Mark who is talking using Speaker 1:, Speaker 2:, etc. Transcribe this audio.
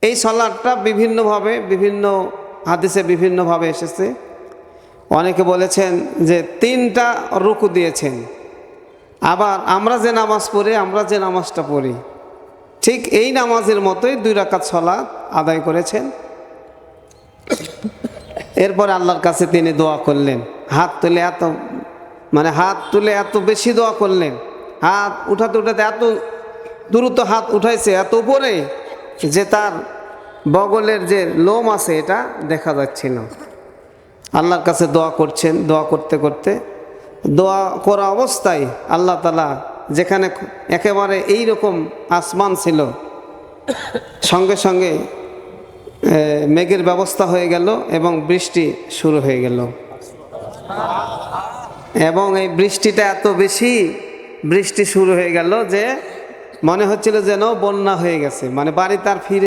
Speaker 1: এই সালাতটা বিভিন্নভাবে বিভিন্ন হাদিসে বিভিন্নভাবে এসেছে। অনেকে বলেছেন যে 3টা রুকু দিয়েছেন। আবার আমরা যে নামাজ পড়ি, আমরা যে নামাজটা পড়ি ঠিক এই নামাজের মতোই 2 রাকাত সালাত আদায় করেছেন। এরপরে আল্লাহর কাছে তিনি দোয়া করলেন, হাত তুলে এত বেশি দোয়া করলেন, হাত উঠাতে উঠাতে এত দ্রুত হাত উঠাইছে এত উপরে যে তার বগলের যে লোম আছে এটা দেখা যাচ্ছিল। আল্লাহর কাছে দোয়া করছেন, দোয়া করতে করতে দোয়া করা অবস্থায় আল্লাহ তাআলা যেখানে একেবারে এই রকম আসমান ছিল সঙ্গে সঙ্গে মেঘের ব্যবস্থা হয়ে গেল এবং বৃষ্টি শুরু হয়ে গেল। এবং এই বৃষ্টিটা এত বেশি বৃষ্টি শুরু হয়ে গেল যে মনে হচ্ছিল যেন বন্যা হয়ে গেছে, মানে বাড়ি তার ফিরে